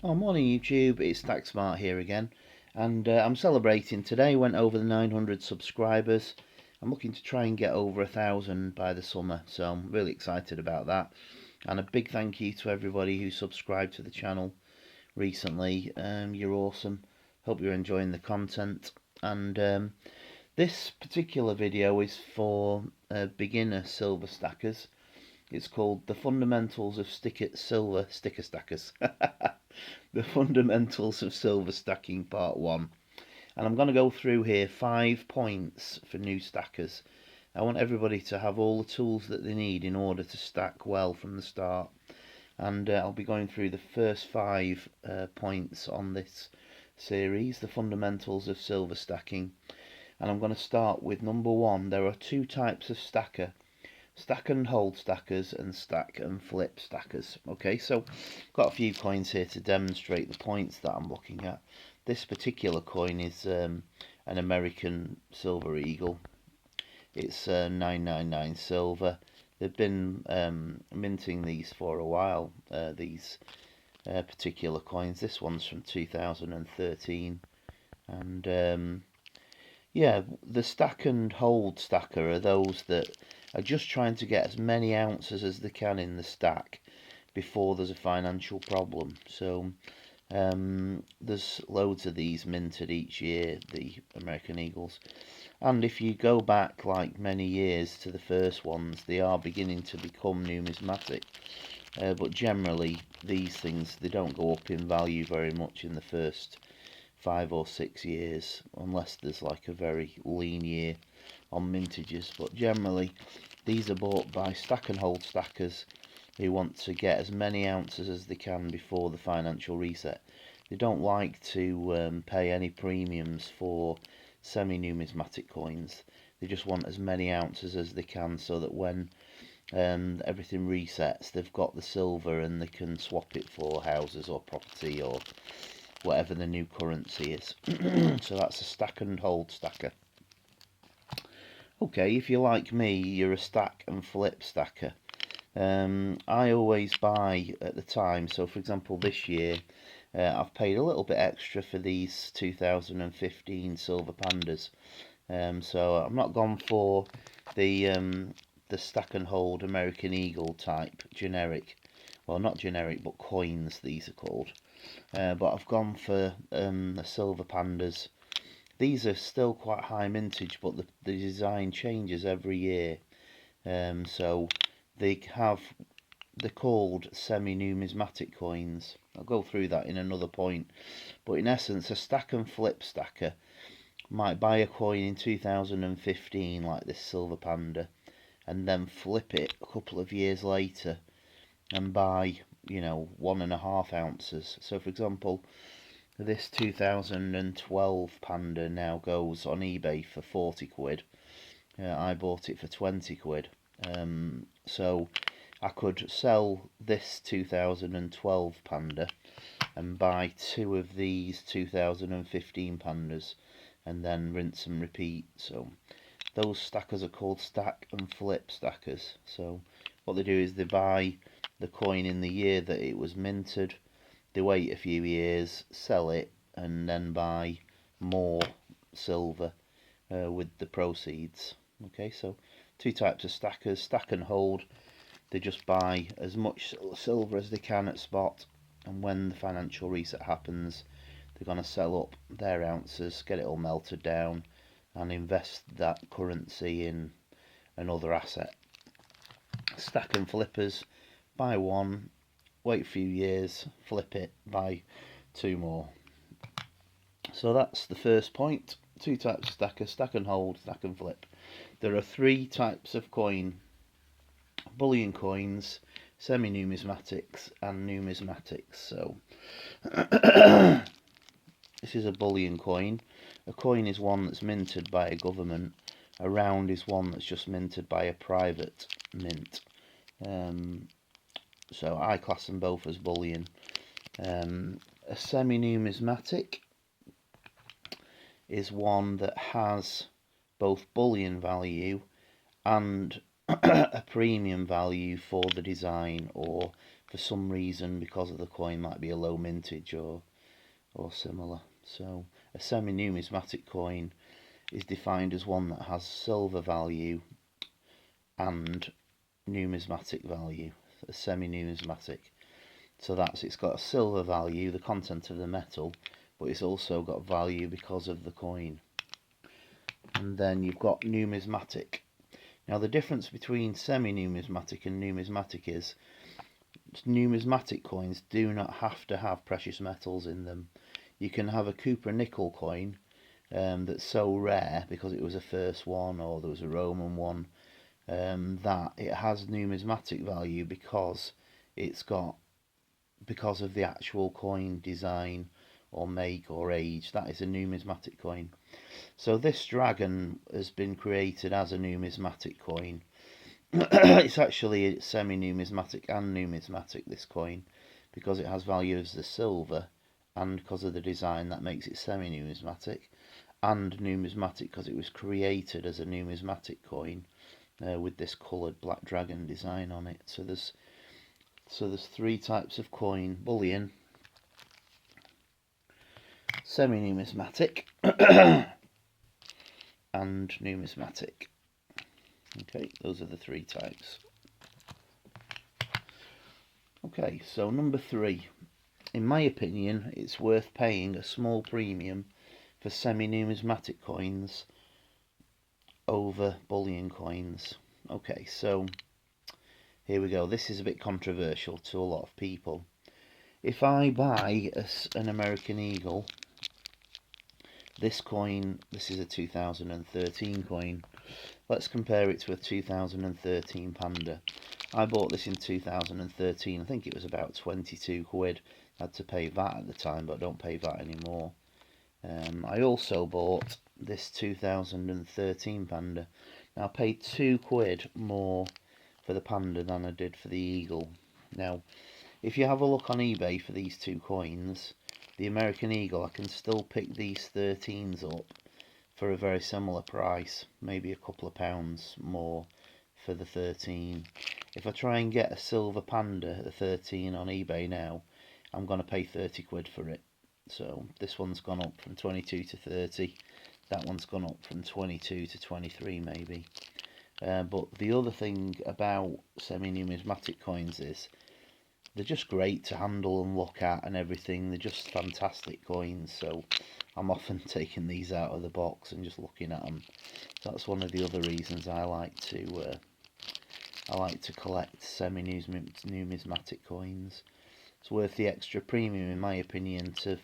Oh, morning YouTube, it's Stack Smart here again, and I'm celebrating today. Went over the 900 subscribers. I'm looking to try and get over 1,000 by the summer, so I'm really excited about that. And a big thank you to everybody who subscribed to the channel recently. You're awesome. Hope you're enjoying the content. And this particular video is for beginner silver stackers. It's called The Fundamentals of Silver Sticker Stackers. The Fundamentals of Silver Stacking Part 1. And I'm going to go through here 5 points for new stackers. I want everybody to have all the tools that they need in order to stack well from the start. And I'll be going through the first 5 points on this series, The Fundamentals of Silver Stacking. And I'm going to start with number 1. There are 2 types of stacker. Stack and hold stackers and stack and flip stackers. Okay, so got a few coins here to demonstrate the points that I'm looking at. This particular coin is an American Silver Eagle. It's 999 silver. They've been minting these for a while, these particular coins. This one's from 2013. And yeah, the stack and hold stacker are those that are just trying to get as many ounces as they can in the stack before there's a financial problem. So there's loads of these minted each year, the American Eagles. And if you go back like many years to the first ones, they are beginning to become numismatic. But generally, these things, they don't go up in value very much in the first 5 or 6 years, unless there's like a very lean year on mintages. But generally, these are bought by stack and hold stackers who want to get as many ounces as they can before the financial reset. They don't like to pay any premiums for semi-numismatic coins. They just want as many ounces as they can so that when everything resets, they've got the silver and they can swap it for houses or property or whatever the new currency is. So that's a stack and hold stacker. Okay, if you're like me, you're a stack and flip stacker. I always buy at the time. So for example, this year I've paid a little bit extra for these 2015 silver pandas. So I'm not gone for the stack and hold American Eagle type generic. Well, not generic, but coins these are called. But I've gone for the silver pandas. These are still quite high mintage, but the design changes every year. So they're called semi-numismatic coins. I'll go through that in another point. But in essence, a stack and flip stacker might buy a coin in 2015, like this silver panda, and then flip it a couple of years later and buy, 1.5 ounces. So for example, this 2012 panda now goes on eBay for 40 quid. I bought it for 20 quid. So I could sell this 2012 panda and buy 2 of these 2015 pandas and then rinse and repeat. So those stackers are called stack and flip stackers. So what they do is they buy the coin in the year that it was minted, they wait a few years, sell it, and then buy more silver with the proceeds. Okay, so 2 types of stackers. Stack and hold, they just buy as much silver as they can at spot, and when the financial reset happens, they're going to sell up their ounces, get it all melted down, and invest that currency in another asset. Stack and flippers, buy 1, wait a few years, flip it, buy 2 more. So that's the first point. 2 types of stackers: stack and hold, stack and flip. There are 3 types of coin: bullion coins, semi-numismatics, and numismatics. So this is a bullion coin. A coin is one that's minted by a government. A round is one that's just minted by a private mint. So I class them both as bullion. A semi-numismatic is one that has both bullion value and a premium value for the design or for some reason, because of the coin, might be a low mintage or similar. So a semi-numismatic coin is defined as one that has silver value and numismatic value, a semi-numismatic. So it's got a silver value, the content of the metal, but it's also got value because of the coin. And then you've got numismatic. Now the difference between semi-numismatic and numismatic is numismatic coins do not have to have precious metals in them. You can have a Cooper nickel coin that's so rare because it was a first one, or there was a Roman one, that it has numismatic value because of the actual coin design or make or age. That is a numismatic coin. So this dragon has been created as a numismatic coin. It's actually semi-numismatic and numismatic, this coin, because it has value as the silver, and because of the design that makes it semi-numismatic, and numismatic because it was created as a numismatic coin with this coloured black dragon design on it. So there's three types of coin: bullion, semi-numismatic, and numismatic. Okay, those are the three types. Okay, so number 3. In my opinion, it's worth paying a small premium for semi-numismatic coins over bullion coins. Okay, so here we go. This is a bit controversial to a lot of people. If I buy an American Eagle, this coin, this is a 2013 coin. Let's compare it to a 2013 Panda. I bought this in 2013. I think it was about 22 quid. I had to pay VAT at the time, but I don't pay VAT anymore. I also bought this 2013 Panda. Now I paid 2 quid more for the Panda than I did for the Eagle. Now, if you have a look on eBay for these two coins, the American Eagle, I can still pick these 13s up for a very similar price, maybe a couple of pounds more for the 13. If I try and get a silver Panda, the 13 on eBay now, I'm going to pay 30 quid for it. So this one's gone up from 22 to 30, that one's gone up from 22 to 23 maybe. But the other thing about semi-numismatic coins is they're just great to handle and look at and everything. They're just fantastic coins, so I'm often taking these out of the box and just looking at them. That's one of the other reasons I like to collect semi-numismatic coins. It's worth the extra premium, in my opinion, to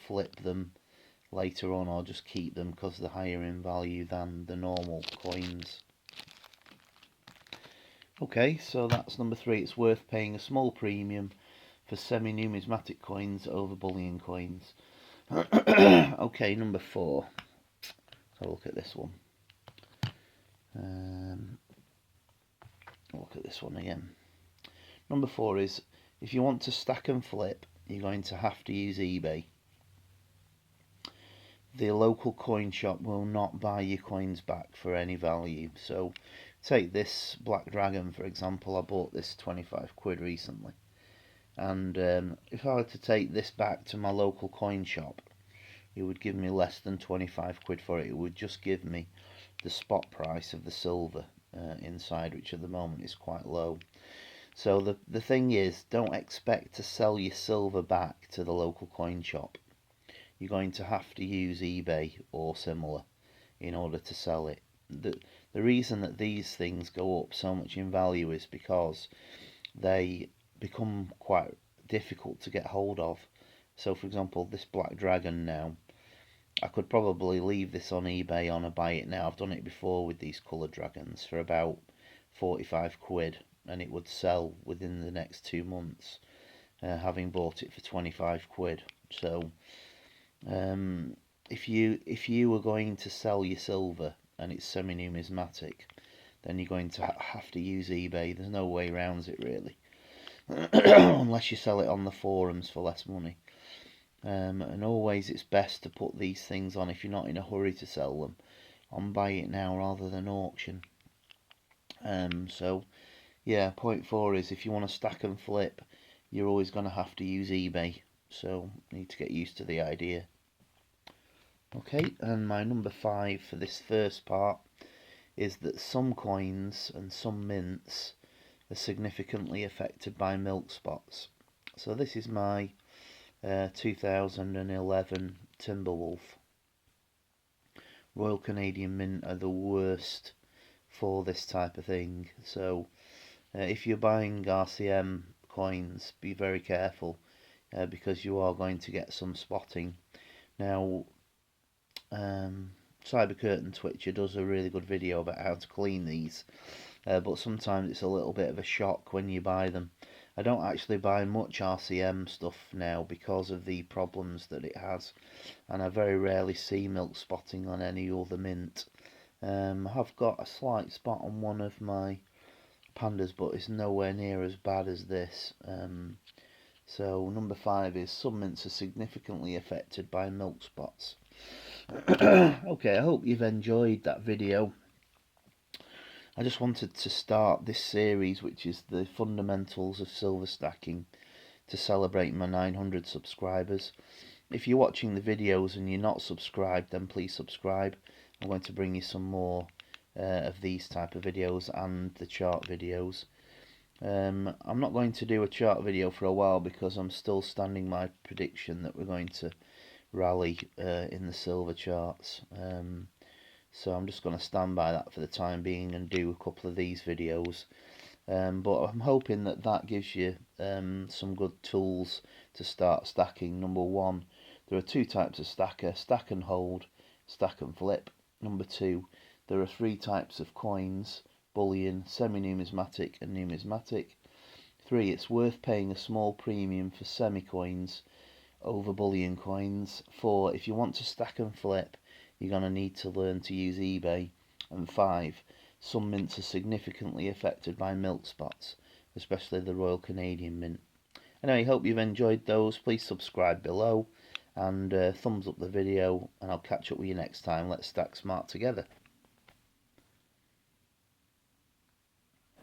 flip them later on, or just keep them because they're higher in value than the normal coins. Okay, so that's number 3. It's worth paying a small premium for semi-numismatic coins over bullion coins. Okay, number 4. Let's have a look at this one. Look at this one again. Number 4 is, if you want to stack and flip, you're going to have to use eBay. The local coin shop will not buy your coins back for any value. So take this Black Dragon for example. I bought this 25 quid recently, and if I were to take this back to my local coin shop, it would give me less than 25 quid for it. It would just give me the spot price of the silver inside, which at the moment is quite low. So the thing is, don't expect to sell your silver back to the local coin shop. You're going to have to use eBay or similar in order to sell it. The reason that these things go up so much in value is because they become quite difficult to get hold of. So for example, this Black Dragon now, I could probably leave this on eBay on a buy it now. I've done it before with these coloured dragons for about 45 quid, and it would sell within the next 2 months, having bought it for 25 quid. So if you were going to sell your silver and it's semi-numismatic, then you're going to have to use eBay. There's no way around it really, unless you sell it on the forums for less money. And always it's best to put these things on, if you're not in a hurry to sell them, on buy it now rather than auction. So yeah, point 4 is, if you want to stack and flip, you're always going to have to use eBay. So you need to get used to the idea. Okay, and my number 5 for this first part is that some coins and some mints are significantly affected by milk spots. So this is my 2011 Timberwolf. Royal Canadian Mint are the worst for this type of thing. So if you're buying RCM coins, be very careful because you are going to get some spotting. Now, Cyber Curtain Twitcher does a really good video about how to clean these, but sometimes it's a little bit of a shock when you buy them. I don't actually buy much RCM stuff now because of the problems that it has, and I very rarely see milk spotting on any other mint. I've got a slight spot on one of my pandas, but it's nowhere near as bad as this. So number 5 is some mints are significantly affected by milk spots. Okay, I hope you've enjoyed that video. I just wanted to start this series, which is the fundamentals of silver stacking, to celebrate my 900 subscribers. If you're watching the videos and you're not subscribed, then please subscribe. I'm going to bring you some more of these type of videos and the chart videos. I'm not going to do a chart video for a while because I'm still standing my prediction that we're going to rally in the silver charts. So I'm just going to stand by that for the time being and do a couple of these videos. But I'm hoping that that gives you some good tools to start stacking. Number 1, there are 2 types of stacker: stack and hold, stack and flip. Number 2, there are 3 types of coins: bullion, semi-numismatic and numismatic. 3, it's worth paying a small premium for semi-coins over bullion coins. 4, if you want to stack and flip, you're going to need to learn to use eBay. And 5, some mints are significantly affected by milk spots, especially the Royal Canadian Mint. Anyway, hope you've enjoyed those. Please subscribe below and thumbs up the video, and I'll catch up with you next time. Let's stack smart together.